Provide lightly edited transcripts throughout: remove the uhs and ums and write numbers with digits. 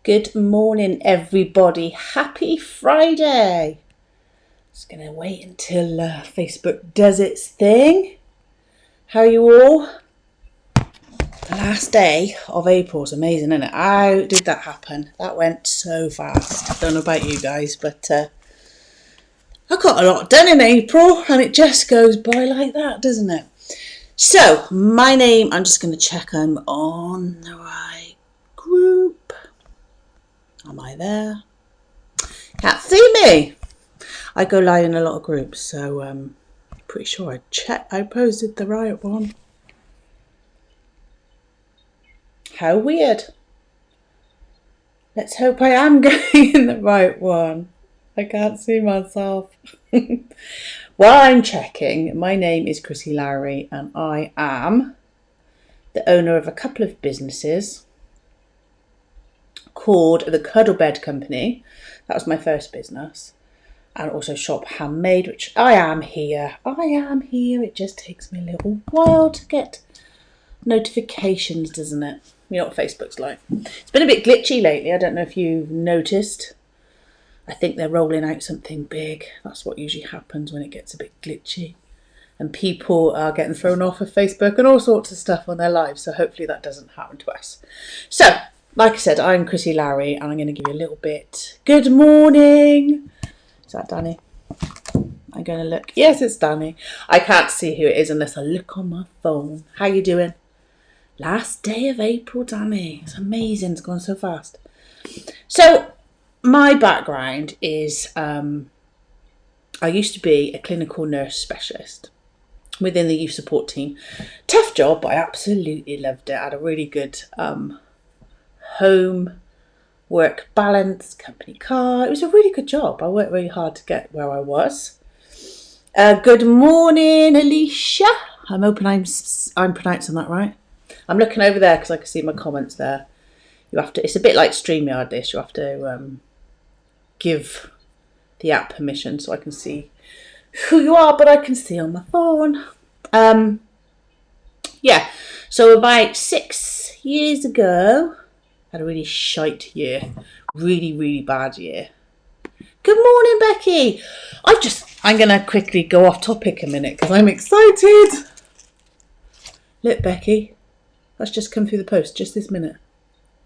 Good morning, everybody. Happy Friday. Just going to wait until Facebook does its thing. How are you all? The last day of April is amazing, isn't it? How did that happen? That went so fast. I don't know about you guys, but I got a lot done in April and it just goes by like that, doesn't it? So, my name, I'm just going to check I'm on the right group. Am I there? Can't see me. I go live in a lot of groups, so I'm pretty sure I posted the right one. How weird. Let's hope I am going in the right one. I can't see myself. While I'm checking, my name is Chrissy Lowry and I am the owner of a couple of businesses called the Cuddle Bed Company. That was my first business. And also shop Handmade, which I am here. It just takes me a little while to get notifications, doesn't it? You know what Facebook's like. It's been a bit glitchy lately. I don't know if you've noticed. I think they're rolling out something big. That's what usually happens when it gets a bit glitchy. And people are getting thrown off of Facebook and all sorts of stuff on their lives. So hopefully that doesn't happen to us. So, like I said, I'm Chrissy Lowry and I'm going to give you a little bit. Good morning. Is that Danny? I'm going to look. Yes, it's Danny. I can't see who it is unless I look on my phone. How you doing? Last day of April, Danny. It's amazing. It's gone so fast. So, my background is I used to be a clinical nurse specialist within the youth support team. Tough job, but I absolutely loved it. I had a really good home work balance, company car. It was a really good job. I worked really hard to get where I was. Good morning, Alicia. I'm hoping I'm pronouncing that right. I'm looking over there because I can see my comments there. You have to. It's a bit like StreamYard. This you have to give the app permission so I can see who you are, but I can see on my phone. Yeah. So about 6 years ago, I had a really shite year. Really bad year. Good morning, Becky. I'm going to quickly go off topic a minute because I'm excited. Look, Becky. That's just come through the post just this minute.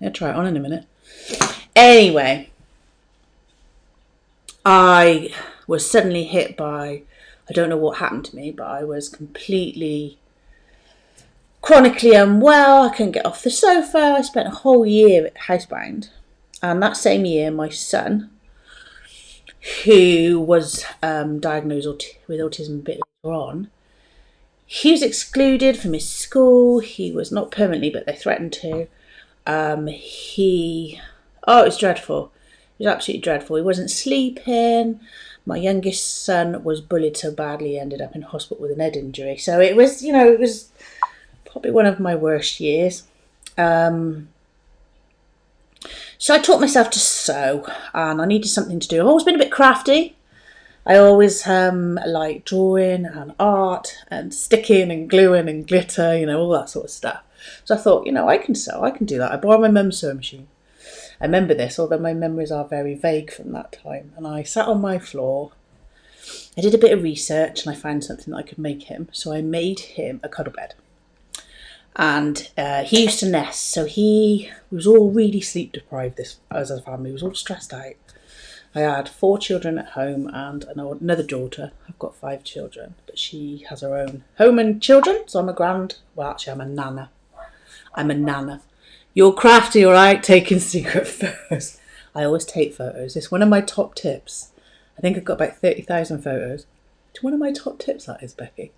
I'll try it on in a minute. Anyway, I was suddenly hit by, I don't know what happened to me, but I was completely chronically unwell. I couldn't get off the sofa. I spent a whole year housebound. And that same year, my son, who was diagnosed with autism a bit later on, he was excluded from his school. He was not permanently, but they threatened to. It was dreadful. It was absolutely dreadful. He wasn't sleeping. My youngest son was bullied so badly he ended up in hospital with an head injury. So it was probably one of my worst years. So I taught myself to sew and I needed something to do. I've always been a bit crafty. I always like drawing and art and sticking and gluing and glitter, all that sort of stuff. So I thought, I can sew, I can do that. I borrowed my mum's sewing machine. I remember this, although my memories are very vague from that time. And I sat on my floor. I did a bit of research and I found something that I could make him. So I made him a cuddle bed. And he used to nest, so he was all really sleep deprived as a family. He was all stressed out. I had 4 children at home and another daughter. I've got 5 children, but she has her own home and children. So I'm I'm a nana. I'm a nana. You're crafty, all right, taking secret photos. I always take photos. It's one of my top tips. I think I've got about 30,000 photos. It's one of my top tips, that is, Becky.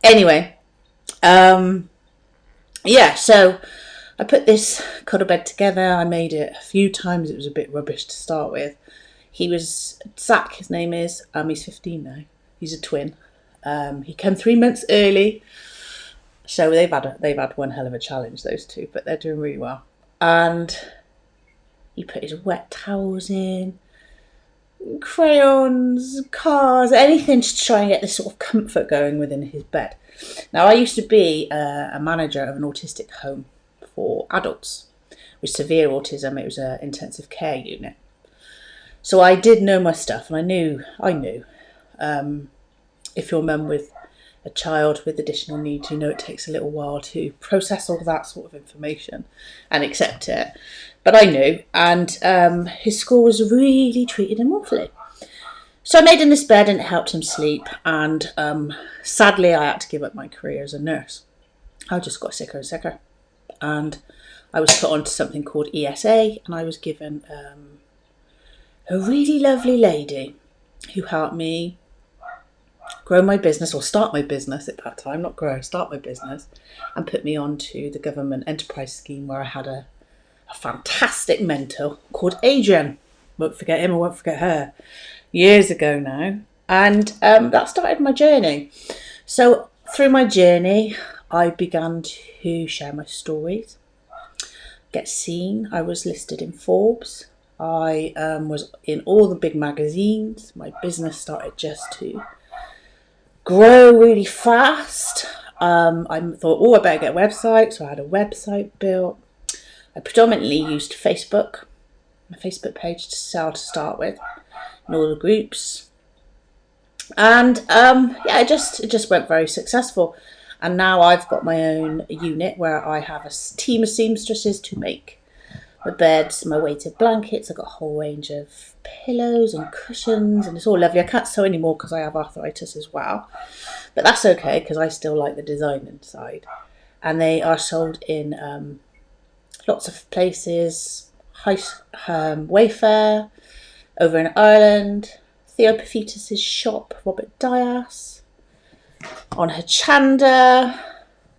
Anyway, so I put this cuddle bed together. I made it a few times. It was a bit rubbish to start with. He was Zach, his name is. He's 15 now. He's a twin. He came 3 months early. So they've had one hell of a challenge, those two, but they're doing really well. And he put his wet towels in, crayons, cars, anything to try and get this sort of comfort going within his bed. Now, I used to be a manager of an autistic home for adults, with severe autism. It was an intensive care unit. So I did know my stuff, and I knew if you're a mum with a child with additional needs, you know it takes a little while to process all that sort of information and accept it. But I knew, and his school was really treated him awfully. So I made him this bed and it helped him sleep, and sadly I had to give up my career as a nurse. I just got sicker and sicker, and I was put onto something called ESA, and I was given a really lovely lady who helped me grow my business, or start my business at that time, not grow, start my business, and put me onto the government enterprise scheme, where I had a fantastic mentor called Adrian. Won't forget him, I won't forget her. Years ago now. And that started my journey. So through my journey, I began to share my stories, get seen. I was listed in Forbes. I was in all the big magazines. My business started just to grow really fast. I thought, oh, I better get a website. So I had a website built. I predominantly used Facebook, my Facebook page, to sell to start with, in all the groups. And it just went very successful. And now I've got my own unit where I have a team of seamstresses to make my beds, my weighted blankets. I've got a whole range of pillows and cushions, and it's all lovely. I can't sew anymore because I have arthritis as well, but that's okay because I still like the design inside. And they are sold in lots of places. Wayfair, over in Ireland, Theo Pafitas' shop, Robert Dias, on Hochanda.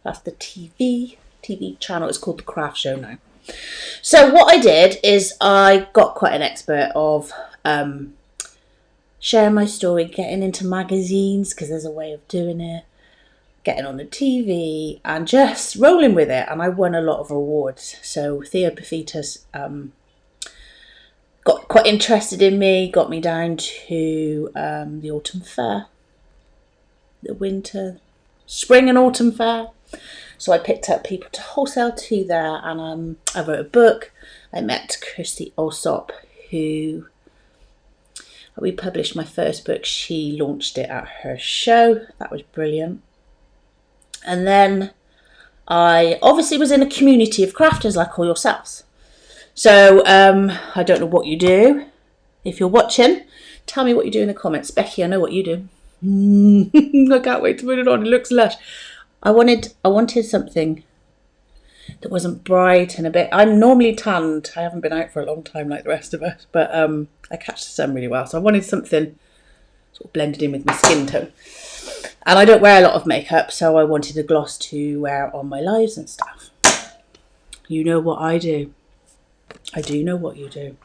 That's the TV channel. It's called The Craft Show now. So what I did is I got quite an expert of sharing my story, getting into magazines, because there's a way of doing it, getting on the TV, and just rolling with it. And I won a lot of awards. So Theo Pafitas got quite interested in me, got me down to the autumn fair, the spring and autumn fair. So I picked up people to wholesale to there, and I wrote a book. I met Kirsty Alsop, who we published my first book. She launched it at her show. That was brilliant. And then I obviously was in a community of crafters like all yourselves. So I don't know what you do. If you're watching, tell me what you do in the comments. Becky, I know what you do. I can't wait to put it on. It looks lush. I wanted something that wasn't bright and a bit... I'm normally tanned. I haven't been out for a long time like the rest of us, but I catch the sun really well. So I wanted something sort of blended in with my skin tone. And I don't wear a lot of makeup, so I wanted a gloss to wear on my lives and stuff. You know what I do. I do know what you do.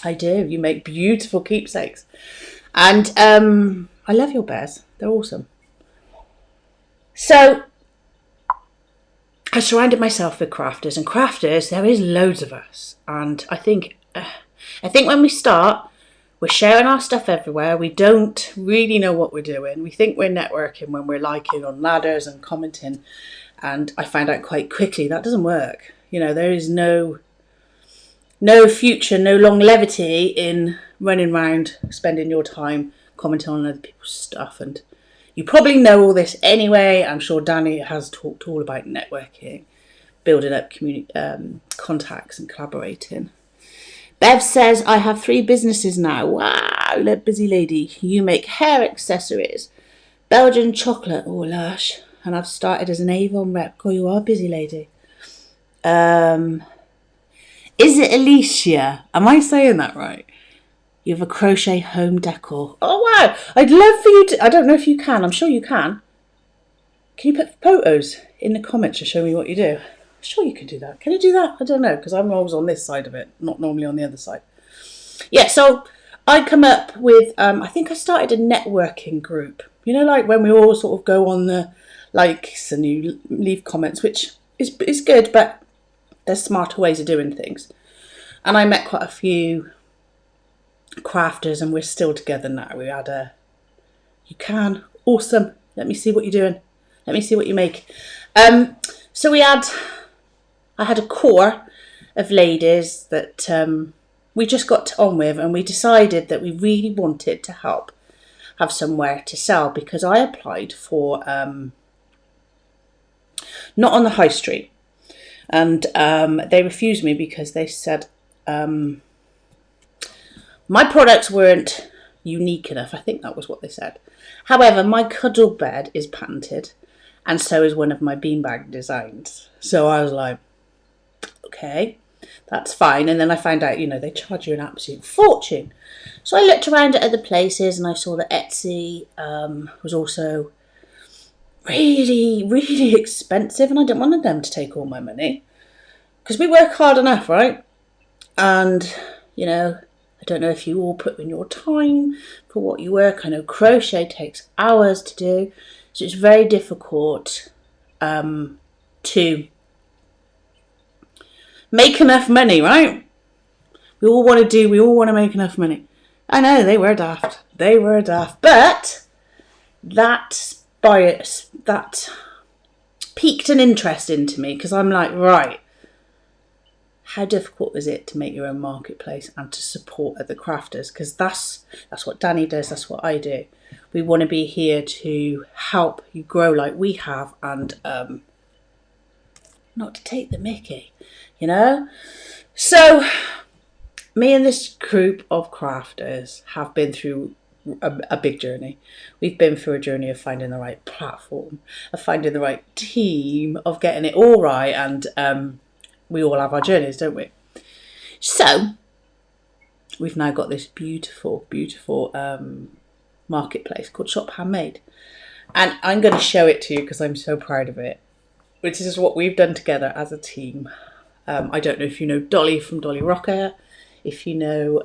I do. You make beautiful keepsakes. And I love your bears. They're awesome. So I surrounded myself with crafters, and crafters, there is loads of us. And I think when we start, we're sharing our stuff everywhere. We don't really know what we're doing. We think we're networking when we're liking on ladders and commenting. And I found out quite quickly that doesn't work. You know, there is no future, no longevity in running around, spending your time commenting on other people's stuff. And you probably know all this anyway. I'm sure Danny has talked all about networking, building up community contacts and collaborating. Bev says, I have 3 businesses now. Wow, busy lady. You make hair accessories, Belgian chocolate, oh lush. And I've started as an Avon rep. God, you are a busy lady. Is it Alicia? Am I saying that right? You have a crochet home decor. Oh, wow. I'd love for you to... I don't know if you can. I'm sure you can. Can you put photos in the comments to show me what you do? I'm sure you can do that. Can you do that? I don't know, because I'm always on this side of it, not normally on the other side. Yeah, so I come up with... I think I started a networking group. You know, like when we all sort of go on the likes and you leave comments, which is good, but there's smarter ways of doing things. And I met quite a few crafters, and we're still together now. We had you can, awesome, let me see what you're doing, let me see what you make. So I had a core, of ladies that we just got on with, and we decided that we really wanted to help have somewhere to sell, because I applied for not on the high street, and they refused me because they said my products weren't unique enough. I think that was what they said. However, my cuddle bed is patented, and so is one of my beanbag designs. So I was like, okay, that's fine. And then I found out, they charge you an absolute fortune. So I looked around at other places, and I saw that Etsy was also really, really expensive, and I didn't want them to take all my money, because we work hard enough, right? And, I don't know if you all put in your time for what you work. I know crochet takes hours to do, so it's very difficult to make enough money, right? We all want to make enough money. I know, they were daft. But that piqued an interest into me, because I'm like, right, how difficult is it to make your own marketplace and to support other crafters? Because that's what Danny does, that's what I do. We want to be here to help you grow like we have, and not to take the mickey, So me and this group of crafters have been through a big journey. We've been through a journey of finding the right platform, of finding the right team, of getting it all right, and we all have our journeys, don't we? So we've now got this beautiful, beautiful marketplace called Shop Handmade, and I'm going to show it to you because I'm so proud of it, which is what we've done together as a team. I don't know if you know Dolly from Dolly Rocker, if you know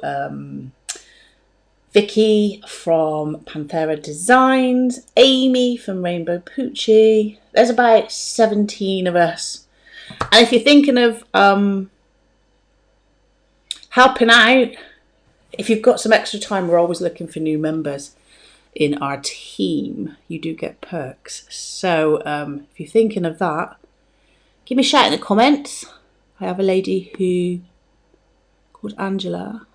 Vicky from Panthera Designs, Amy from Rainbow Poochie. There's about 17 of us. And if you're thinking of helping out, if you've got some extra time, we're always looking for new members in our team. You do get perks. So if you're thinking of that, give me a shout in the comments. I have a lady called Angela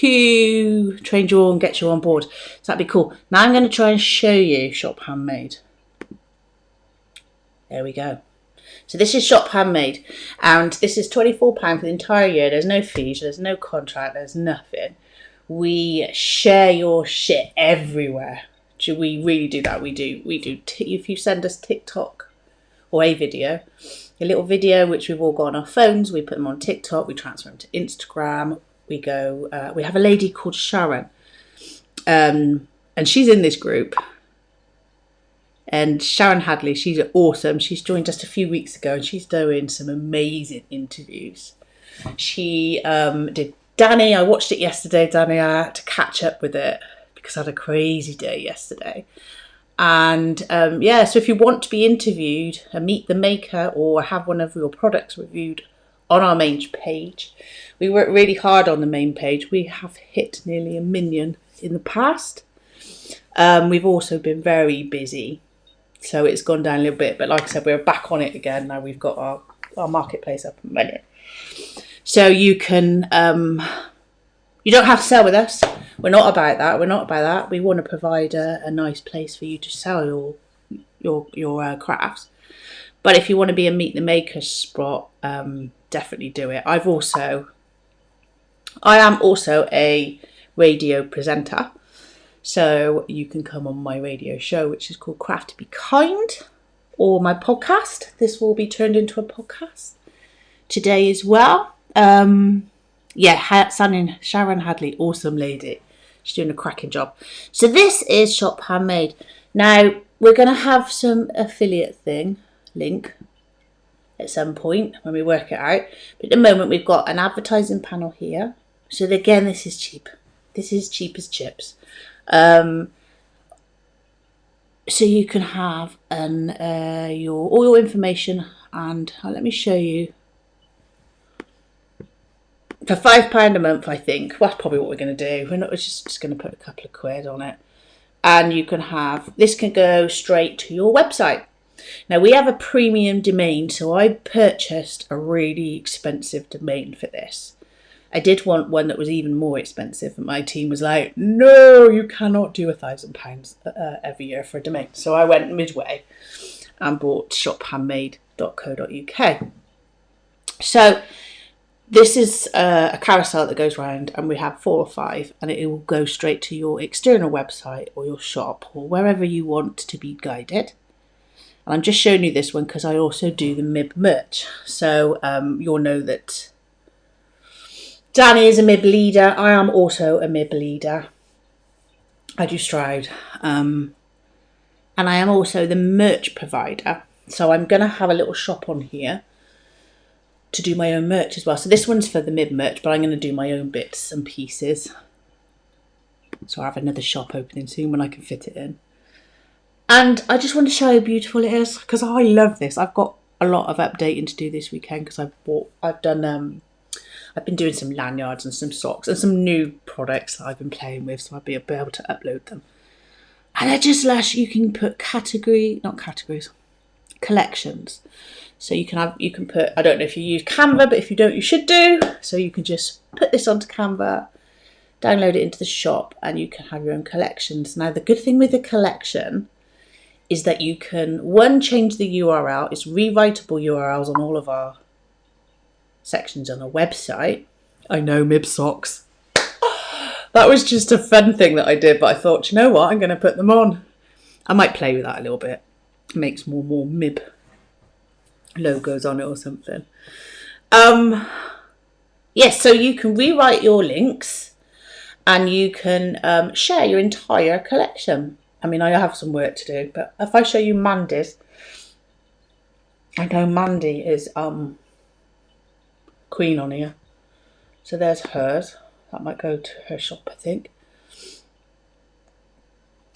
who trains you all and gets you on board. So that'd be cool. Now I'm going to try and show you Shop Handmade. There we go. So this is Shop Handmade, and this is £24 for the entire year. There's no fees, there's no contract, there's nothing. We share your shit everywhere. We really do that. We do. If you send us TikTok or a little video, which we've all got on our phones, we put them on TikTok, we transfer them to Instagram. We go. We have a lady called Sharon, and she's in this group. And Sharon Hadley, she's awesome. She's joined just a few weeks ago, and she's doing some amazing interviews. She did Danny. I watched it yesterday, Danny. I had to catch up with it because I had a crazy day yesterday. And so if you want to be interviewed and meet the maker or have one of your products reviewed on our main page, we work really hard on the main page. We have hit nearly 1 million in the past. We've also been very busy, so it's gone down a little bit. But like I said, we're back on it again. Now we've got our marketplace up and running. So you can, you don't have to sell with us. We're not about that. We want to provide a nice place for you to sell your crafts. But if you want to be a meet the maker spot, definitely do it. I am also a radio presenter. So you can come on my radio show, which is called Craft to Be Kind, or my podcast. This will be turned into a podcast today as well. Sharon Hadley, awesome lady. She's doing a cracking job. So this is Shop Handmade. Now, we're going to have some affiliate link at some point when we work it out. But at the moment, we've got an advertising panel here. So again, this is cheap. This is cheap as chips. So you can have all your information, and let me show you. For £5 a month, I think. Well, that's probably what we're going to do. We're just going to put a couple of quid on it. And you can have, this can go straight to your website. Now we have a premium domain, so I purchased a really expensive domain for this. I did want one that was even more expensive, and my team was like, no, you cannot do £1,000 every year for a domain. So I went midway and bought shophandmade.co.uk. So this is a carousel that goes round, and we have 4 or 5, and it will go straight to your external website or your shop or wherever you want to be guided. And I'm just showing you this one because I also do the MIB merch. So you'll know that Danny is a MIB leader. I am also a MIB leader. I do Stroud. And I am also the merch provider. So I'm going to have a little shop on here to do my own merch as well. So this one's for the MIB merch, but I'm going to do my own bits and pieces. So I have another shop opening soon when I can fit it in. And I just want to show you how beautiful it is because I love this. I've got a lot of updating to do this weekend because I've been doing some lanyards and some socks and some new products that I've been playing with, so I'll be able to upload them. And they're just lush. You can put collections. So you can put, I don't know if you use Canva, but if you don't, you should do. So you can just put this onto Canva, download it into the shop, and you can have your own collections. Now, the good thing with the collection is that you can, one, change the URL. It's rewritable URLs on all of our sections on a website. I know, MIB socks. That was just a fun thing that I did, but I thought, you know what, I'm going to put them on. I might play with that a little bit. It makes more MIB logos on it or something. Yes, so you can rewrite your links and you can share your entire collection. I mean, I have some work to do, but if I show you Mandy's, I know Mandy is queen on here. So there's hers. That might go to her shop, I think.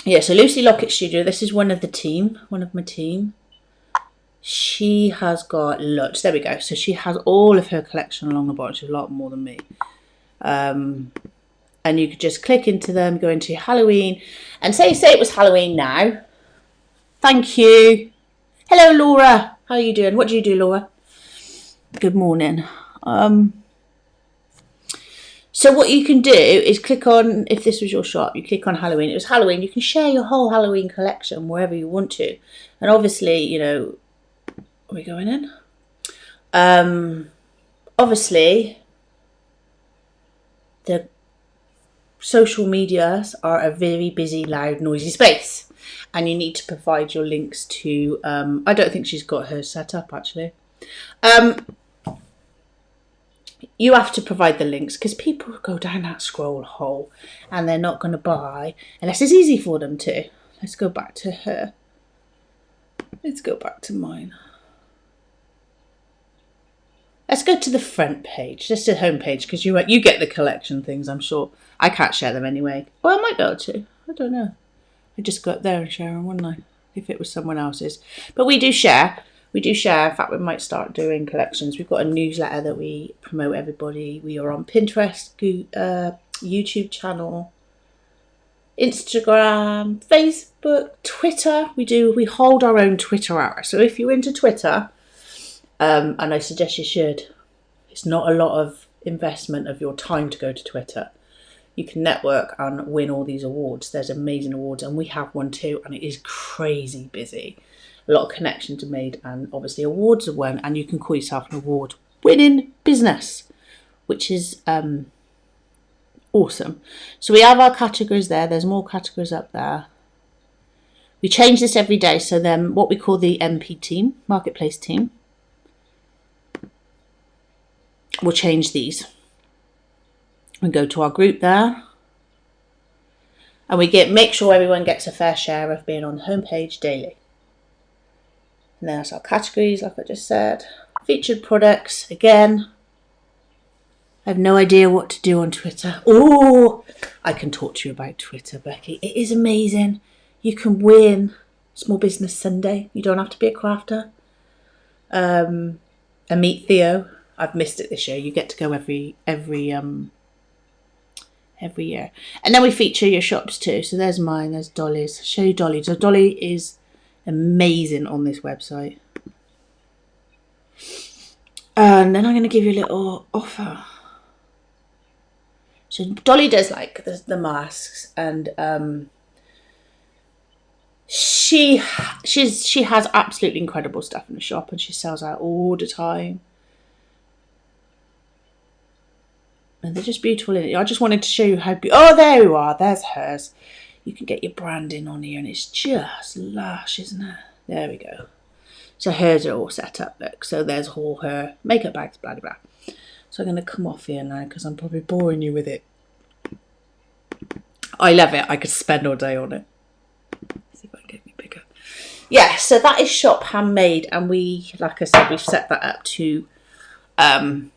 Yeah, so Lucy Lockett Studio, this is one of my team. She has got lots. There we go. So she has all of her collection along the bottom. She's a lot more than me. And you could just click into them, go into Halloween, and say it was Halloween now. Thank you. Hello, Laura. How are you doing? What do you do, Laura? Good morning. So what you can do is click on, if this was your shop, you click on Halloween. It was Halloween. You can share your whole Halloween collection wherever you want to. And obviously, you know, are we going in? Obviously, the social medias are a very busy, loud, noisy space. And you need to provide your links to, I don't think she's got hers set up, actually. You have to provide the links because people go down that scroll hole and they're not going to buy unless it's easy for them to. Let's go back to her. Let's go back to mine. Let's go to the front page, just the home page, because you get the collection things, I'm sure. I can't share them anyway. Well, I might be able to. I don't know. I'd just go up there and share them, wouldn't I? If it was someone else's. But we do share. We do share. In fact, we might start doing collections. We've got a newsletter that we promote everybody. We are on Pinterest, YouTube channel, Instagram, Facebook, Twitter. We hold our own Twitter hour. So if you're into Twitter, and I suggest you should, it's not a lot of investment of your time to go to Twitter. You can network and win all these awards. There's amazing awards, and we have one too, and it is crazy busy. A lot of connections are made, and obviously awards are won, and you can call yourself an award-winning business, which is awesome. So we have our categories there. There's more categories up there. We change this every day. So then what we call the MP team, marketplace team, we'll change these. We go to our group there, and we make sure everyone gets a fair share of being on the homepage daily. And then that's our categories, like I just said. Featured products, again. I have no idea what to do on Twitter. Oh, I can talk to you about Twitter, Becky. It is amazing. You can win Small Business Sunday. You don't have to be a crafter. And meet Theo. I've missed it this year. You get to go every year. And then we feature your shops too. So there's mine, there's Dolly's. I'll show you Dolly. So Dolly is amazing on this website. And then I'm going to give you a little offer. So Dolly does like the masks, and she has absolutely incredible stuff in the shop, and she sells out all the time. And they're just beautiful in it. I just wanted to show you how oh, there you are. There's hers. You can get your branding on here, and it's just lush, isn't it? There we go. So hers are all set up, look. So there's all her makeup bags, blah, blah, blah. So I'm going to come off here now because I'm probably boring you with it. I love it. I could spend all day on it. Let's see if I can get me bigger. Yeah, so that is Shop Handmade. And we, like I said, we've set that up to help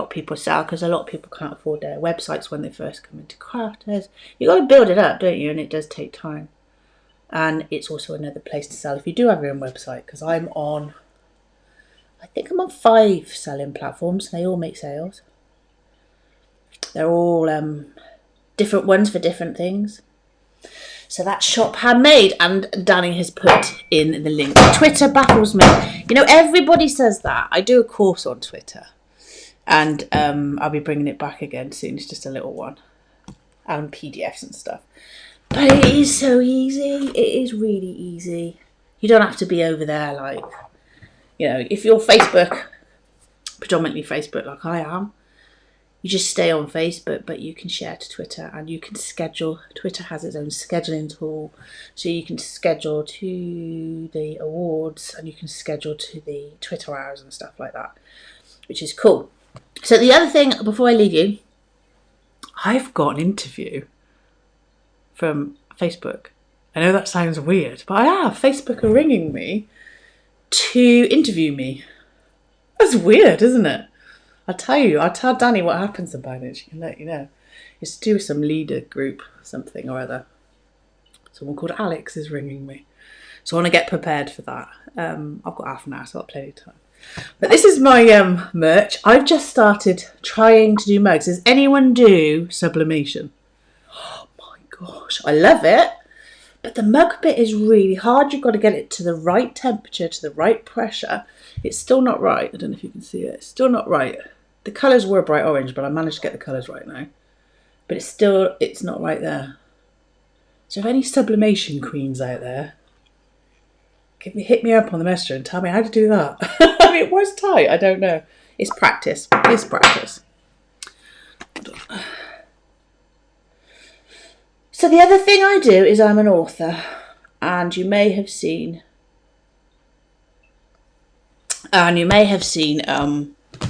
people sell, because a lot of people can't afford their websites when they first come into crafters. You got to build it up, don't you? And it does take time. And it's also another place to sell if you do have your own website, because I think I'm on 5 selling platforms. They all make sales. They're all different ones for different things. So that's Shop Handmade, and Danny has put in the link. Twitter baffles me. You know, everybody says that. I do a course on Twitter, and I'll be bringing it back again soon. It's just a little one, and PDFs and stuff. But it is so easy. It is really easy. You don't have to be over there like, you know, if you're Facebook, predominantly Facebook like I am, you just stay on Facebook, but you can share to Twitter, and you can schedule. Twitter has its own scheduling tool. So you can schedule to the awards, and you can schedule to the Twitter hours and stuff like that, which is cool. So the other thing, before I leave you, I've got an interview from Facebook. I know that sounds weird, but I have. Facebook are ringing me to interview me. That's weird, isn't it? I'll tell Danny what happens about it. She can let you know. It's to do with some leader group, something or other. Someone called Alex is ringing me. So I want to get prepared for that. I've got half an hour, so I've got plenty of time. But this is my merch. I've just started trying to do mugs. Does anyone do sublimation? Gosh, I love it. But the mug bit is really hard. You've got to get it to the right temperature, to the right pressure. It's still not right. I don't know if you can see it. It's still not right. The colours were bright orange, but I managed to get the colours right now. But it's not right there. So if any sublimation queens out there, hit me up on the messenger and tell me how to do that. I mean, it was tight. I don't know. It's practice. It's practice. So the other thing I do is I'm an author, and you may have seen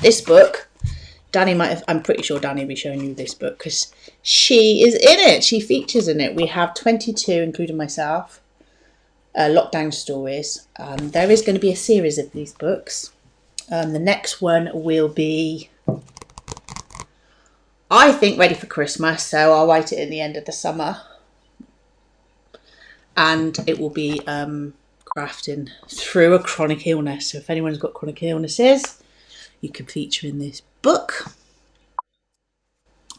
this book. Danny might have, I'm pretty sure Danny will be showing you this book because she is in it. She features in it. We have 22, including myself, lockdown stories. There is going to be a series of these books. The next one will be, I think, ready for Christmas, so I'll write it in the end of the summer. And it will be crafting through a chronic illness. So if anyone's got chronic illnesses, you can feature in this book.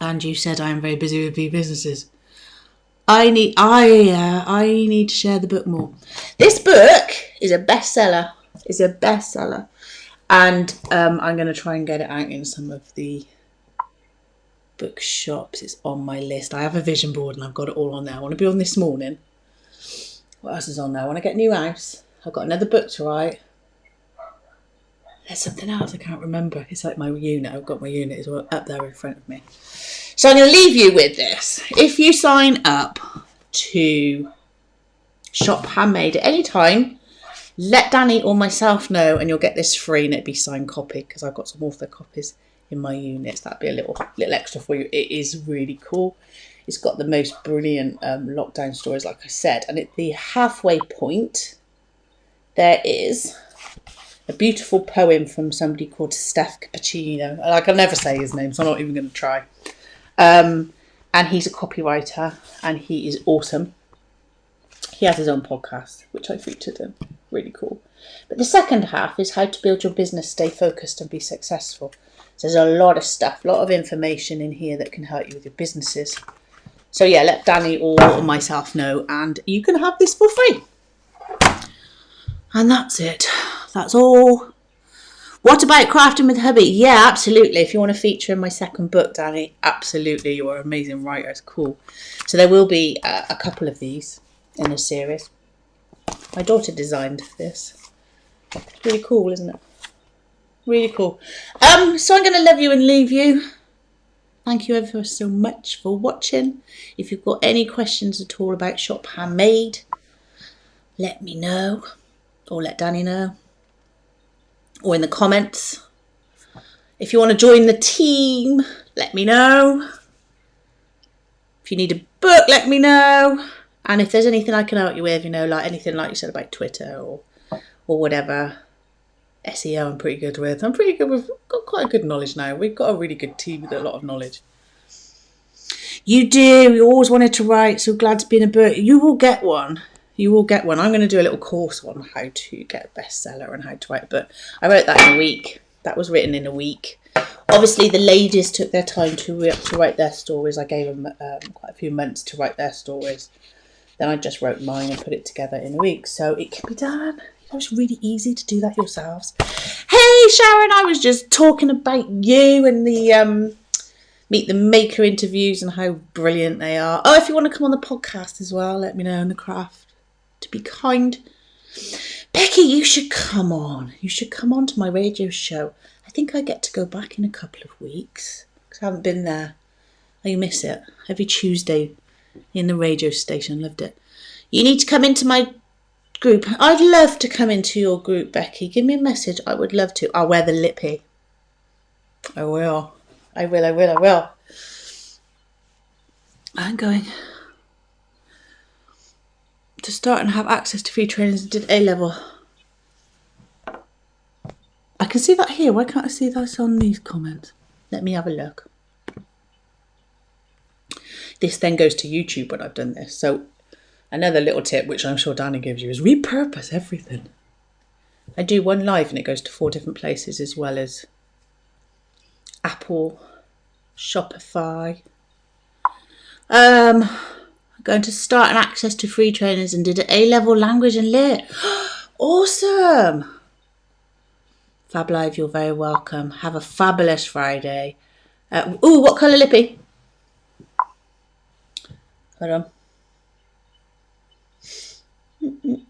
And you said I am very busy with businesses. I need to share the book more. This book is a bestseller. And I'm going to try and get it out in some of the bookshops. It's on my list. I have a vision board and I've got it all on there. I want to be on this morning. What else is on there? I want to get a new house. I've got another book to write. There's something else I can't remember. It's like my unit. I've got my unit as well up there in front of me. So I'm going to leave you with this. If you sign up to Shop Handmade at any time, let Danny or myself know and you'll get this free, and it'll be signed copy because I've got some author copies in my units. That'd be a little extra for you. It is really cool. It's got the most brilliant lockdown stories, like I said. And at the halfway point, there is a beautiful poem from somebody called Steph Cappuccino. I can never say his name, so I'm not even going to try. And he's a copywriter, and he is awesome. He has his own podcast, which I featured in. Really cool. But the second half is how to build your business, stay focused, and be successful. So there's a lot of stuff, a lot of information in here that can help you with your businesses. So yeah, let Danny or myself know, and you can have this for free. And that's it. That's all. What about crafting with hubby? Yeah, absolutely. If you want to feature in my second book, Danny, absolutely. You're an amazing writer. It's cool. So there will be a couple of these in the series. My daughter designed this. Really cool, isn't it? Really cool. So I'm going to love you and leave you. Thank you ever so much for watching. If you've got any questions at all about Shop Handmade, let me know, or let Danny know, or in the comments. If you want to join the team, let me know. If you need a book, let me know. And if there's anything I can help you with, like anything like you said about Twitter or whatever, SEO I'm pretty good with. We've got quite a good knowledge now. We've got a really good team with a lot of knowledge. You do. You always wanted to write, so glad to be in a book. You will get one. You will get one. I'm going to do a little course on how to get a bestseller and how to write a book. I wrote that in a week. That was written in a week. Obviously, the ladies took their time to write their stories. I gave them quite a few months to write their stories. Then I just wrote mine and put it together in a week. So it can be done. It's really easy to do that yourselves. Hey, Sharon, I was just talking about you and the Meet the Maker interviews and how brilliant they are. Oh, if you want to come on the podcast as well, let me know in the craft. To be kind. Becky, you should come on. You should come on to my radio show. I think I get to go back in a couple of weeks because I haven't been there. Oh, you miss it. Every Tuesday in the radio station. Loved it. You need to come into my group. I'd love to come into your group, Becky. Give me a message. I would love to. I'll wear the lippy. I will. I will. I'm going to start and have access to free trainings and did A-level. I can see that here. Why can't I see that on these comments? Let me have a look. This then goes to YouTube when I've done this. So another little tip, which I'm sure Danny gives you, is repurpose everything. I do one live and it goes to 4 different places as well as Apple, Shopify. I'm going to start an access to free trainers and did an A-level language and lit. Awesome. Fab Live, you're very welcome. Have a fabulous Friday. Ooh, what colour lippy? Hold on.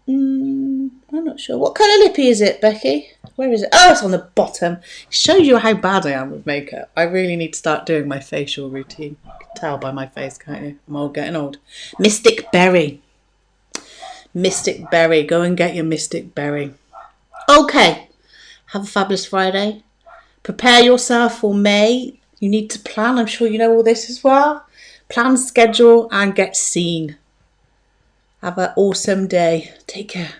I'm not sure. What colour lippy is it, Becky? Where is it? Oh, it's on the bottom. It shows you how bad I am with makeup. I really need to start doing my facial routine. You can tell by my face, can't you? I'm getting old. Mystic Berry. Mystic Berry. Go and get your Mystic Berry. Okay. Have a fabulous Friday. Prepare yourself for May. You need to plan. I'm sure you know all this as well. Plan, schedule, and get seen. Have an awesome day. Take care.